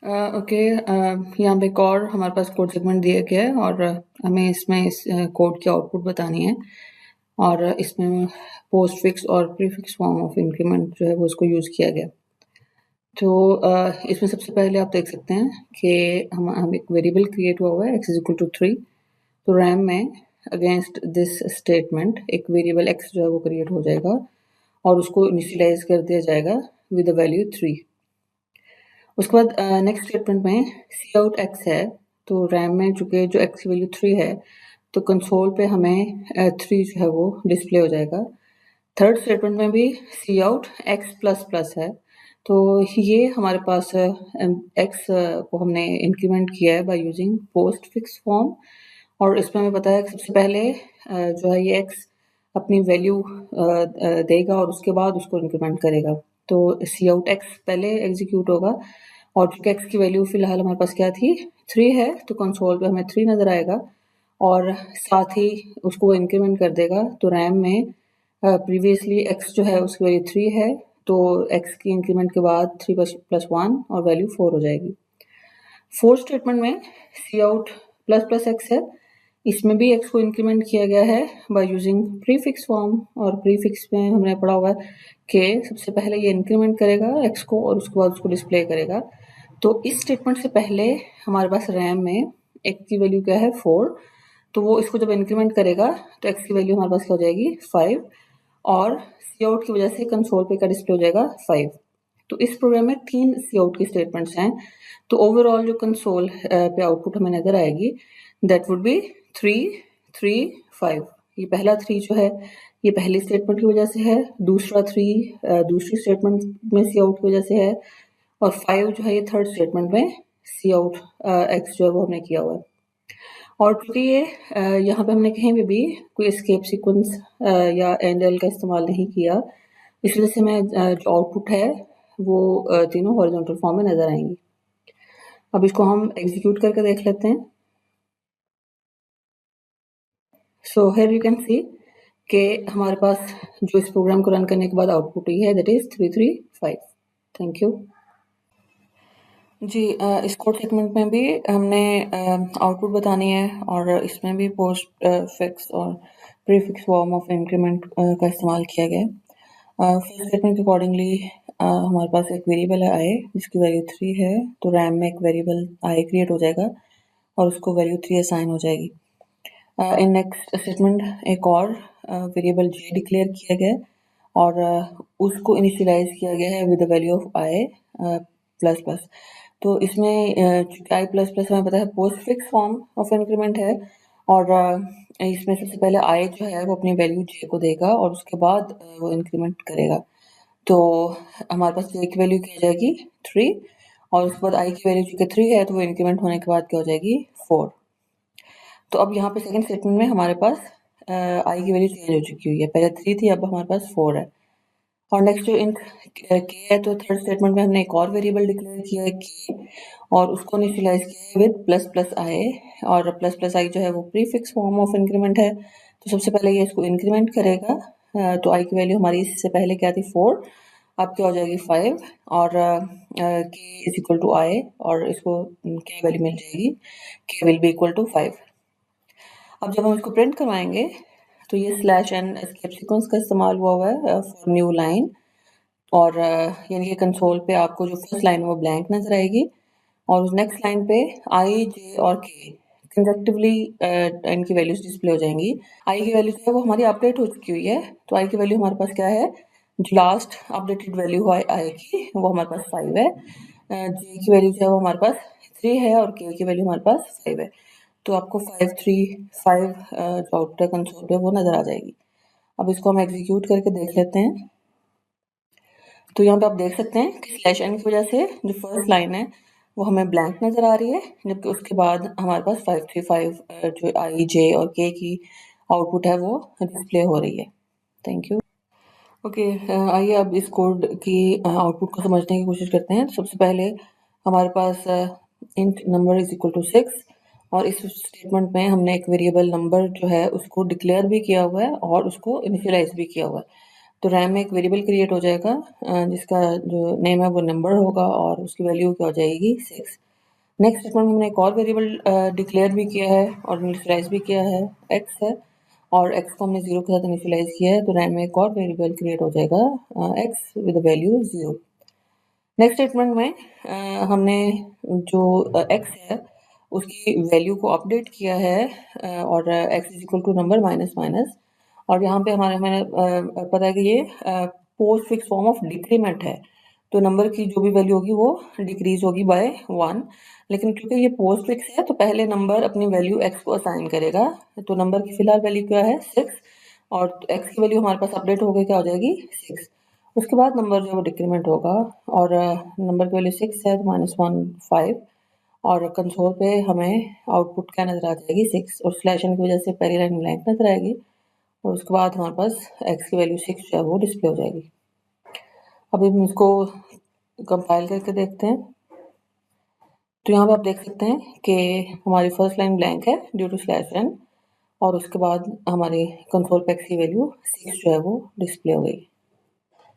Okay. यहाँ पे एक और हमारे पास कोड सेगमेंट दिया गया है और हमें इसमें इस कोड की आउटपुट बतानी है और इसमें पोस्ट फिक्स और प्रीफिक्स फॉर्म ऑफ इंक्रीमेंट जो है वो उसको यूज़ किया गया। तो इसमें सबसे पहले आप देख सकते हैं कि हम एक वेरिएबल क्रिएट हुआ हुआ है x इज इक्वल टू 3। तो रैम में अगेंस्ट दिस स्टेटमेंट एक वेरिएबल x जो है वो क्रिएट हो जाएगा और उसको इनिशियलाइज कर दिया जाएगा विद द वैल्यू 3। उसके बाद नेक्स्ट स्टेटमेंट में सी आउट एक्स है, तो रैम में चूंकि जो एक्स की वैल्यू 3 है तो कंसोल पे हमें 3 जो है वो डिस्प्ले हो जाएगा। थर्ड स्टेटमेंट में भी सी आउट एक्स प्लस प्लस है, तो ये हमारे पास एक्स को हमने इंक्रीमेंट किया है by using post fix form. और इसमें हमें पता है कि सबसे पहले जो है ये एक्स अपनी वैल्यू देगा और उसके बाद उसको इंक्रीमेंट करेगा। तो सी आउट एक्स पहले एग्जीक्यूट होगा और चूंकि एक्स की वैल्यू फिलहाल हमारे पास क्या थी 3 है, तो कंसोल पे हमें 3 नज़र आएगा और साथ ही उसको वो इंक्रीमेंट कर देगा। तो रैम में प्रीवियसली एक्स जो है उसकी वैल्यू 3 है, तो एक्स की इंक्रीमेंट के बाद 3 प्लस 1 और वैल्यू 4 हो जाएगी। फोर्थ स्टेटमेंट में सी आउट प्लस प्लस एक्स है, इसमें भी एक्स को इंक्रीमेंट किया गया है बाय यूजिंग प्रीफिक्स फॉर्म। और प्रीफिक्स में हमने पढ़ा हुआ है कि सबसे पहले ये इंक्रीमेंट करेगा एक्स को और उसके बाद उसको डिस्प्ले करेगा। तो इस स्टेटमेंट से पहले हमारे पास रैम में एक्स की वैल्यू क्या है 4, तो वो इसको जब इंक्रीमेंट करेगा तो एक्स की वैल्यू हमारे पास क्या हो जाएगी 5 और सी आउट की वजह से कंसोल पे क्या डिस्प्ले हो जाएगा 5। तो इस प्रोग्राम में 3 सी आउट की स्टेटमेंट्स हैं, तो ओवरऑल जो कंसोल पे आउटपुट हमें नजर आएगी दैट वुड बी 3 3 5। ये पहला 3 जो है ये पहली स्टेटमेंट की वजह से है, दूसरा 3 दूसरी स्टेटमेंट में सी आउट की वजह से है और 5 जो है ये थर्ड स्टेटमेंट में सी आउट एक्स जो है वो हमने किया हुआ है। और क्योंकि ये यहाँ पे हमने कहीं पे भी कोई एस्केप सीक्वेंस या एंडल का इस्तेमाल नहीं किया, इस वजह से हमें जो आउटपुट है वो तीनों हॉरिजॉन्टल फॉर्म में नजर आएंगी। अब इसको हम एग्जीक्यूट करके देख लेते हैं। So here you can see कि हमारे पास जो इस प्रोग्राम को रन करने के बाद आउटपुट ही है दैट इज 335। थैंक यू जी। इस कोड सेगमेंट में भी हमने आउटपुट बतानी है और इसमें भी पोस्ट फिक्स और प्रीफिक्स फॉर्म ऑफ इंक्रीमेंट का इस्तेमाल किया गया है। फर्स्ट स्टेटमेंट के अकॉर्डिंगली हमारे पास एक वेरिएबल है आई जिसकी वैल्यू 3 है, तो रैम में एक वेरिएबल आई क्रिएट हो जाएगा और उसको वैल्यू 3 असाइन हो जाएगी। इन नेक्स्ट स्टेटमेंट एक और वेरिएबल जे डिक्लेयर किया गया है और उसको इनिशियलाइज किया गया है with the value of I plus plus. तो इसमें चूंकि आई प्लस प्लस हमें पता है post fix form of increment है और इसमें सबसे पहले आई जो है वो अपनी वैल्यू जे को देगा और उसके बाद वो इंक्रीमेंट करेगा। तो हमारे पास जे की वैल्यू क्या हो जाएगी 3 और उसके बाद आई की वैल्यू चूंकि 3 है तो वो इंक्रीमेंट होने के बाद क्या हो जाएगी 4। तो अब यहाँ पे सेकंड स्टेटमेंट में हमारे पास आई की वैल्यू चेंज हो चुकी हुई है, पहले 3 थी अब हमारे पास 4 है। और नेक्स्ट जो इंट के है, तो थर्ड स्टेटमेंट में हमने एक और वेरिएबल डिक्लेयर किया है के और उसको इनिशियलाइज किया है विद प्लस प्लस आई और प्लस प्लस आई जो है वो प्रीफिक्स फॉर्म ऑफ इंक्रीमेंट है। तो सबसे पहले ये इसको इंक्रीमेंट करेगा, तो आई की वैल्यू हमारी इससे पहले क्या थी 4, अब क्या हो जाएगी 5 और के इज इक्वल टू आई और इसको क्या वैल्यू मिल जाएगी के विल बी इक्वल टू 5। अब जब हम इसको प्रिंट करवाएंगे तो ये स्लैश एन एस्केप सीक्वेंस का इस्तेमाल हुआ है फॉर न्यू लाइन और यानी कि कंसोल पे आपको जो फर्स्ट लाइन है वो ब्लैंक नजर आएगी और उस नेक्स्ट लाइन पे आई जे और के कंसेक्टिवली इनकी वैल्यूज डिस्प्ले हो जाएंगी। आई की वैल्यू जो है वो हमारी अपडेट हो चुकी हुई है, तो आई की वैल्यू हमारे पास क्या है, जो लास्ट अपडेटेड वैल्यू है आई की वो हमारे पास 5 है, जे की वैल्यू जो है वो हमारे पास 3 है और के की वैल्यू हमारे पास 5 है। तो आपको 5 3 5 जो आउटपुट कंसोल पे वो नजर आ जाएगी। अब इसको हम एग्जीक्यूट करके देख लेते हैं। तो यहाँ पे आप देख सकते हैं कि स्लैश एन की वजह से जो फर्स्ट लाइन है वो हमें ब्लैंक नजर आ रही है, जबकि उसके बाद हमारे पास 535 जो आई जे और के की आउटपुट है वो डिस्प्ले हो रही है। Thank you. ओके, आइए अब इस कोड की आउटपुट को समझने की कोशिश करते हैं। सबसे पहले हमारे पास int number is equal to 6 और इस स्टेटमेंट में हमने एक वेरिएबल नंबर जो है उसको डिक्लेयर भी किया हुआ है और उसको इनिशियलाइज भी किया हुआ है। तो रैम में एक वेरिएबल क्रिएट हो जाएगा जिसका जो नेम है वो नंबर होगा और उसकी वैल्यू क्या हो जाएगी 6। नेक्स्ट स्टेटमेंट में हमने एक और वेरिएबल डिक्लेयर भी किया है और इनिशियलाइज भी किया है, एक्स है, और एक्स को हमने 0 के साथ इनिशियलाइज किया है, तो रैम में एक और वेरिएबल क्रिएट हो जाएगा x with value 0। Next statement में हमने जो एक्स है उसकी वैल्यू को अपडेट किया है और X is equal to number minus minus, और यहाँ पे हमें पता है कि ये postfix form of decrement है, तो नंबर की जो भी वैल्यू होगी वो डिक्रीज होगी बाय 1। लेकिन क्योंकि ये पोस्ट फिक्स है तो पहले नंबर अपनी वैल्यू एक्स को असाइन करेगा, तो नंबर की फिलहाल वैल्यू क्या है 6, और एक्स की वैल्यू हमारे पास अपडेट हो गई, क्या हो जाएगी 6। उसके बाद नंबर जो है वो डिक्रीमेंट होगा और नंबर की वैल्यू 6 है तो -1 5, और कंसोल पे हमें आउटपुट क्या नजर आ जाएगी 6, और स्लैश एन की वजह से पहली लाइन ब्लैंक नजर आएगी, और उसके बाद हमारे पास एक्स की वैल्यू 6 जो है वो डिस्प्ले हो जाएगी। अभी हम इसको कंपाइल करके देखते हैं, तो यहाँ पे आप देख सकते हैं कि हमारी फर्स्ट लाइन ब्लैंक है ड्यू टू स्लैश एन, और उसके बाद हमारी कंसोल पे एक्स की वैल्यू 6 जो है वो डिस्प्ले हो गई।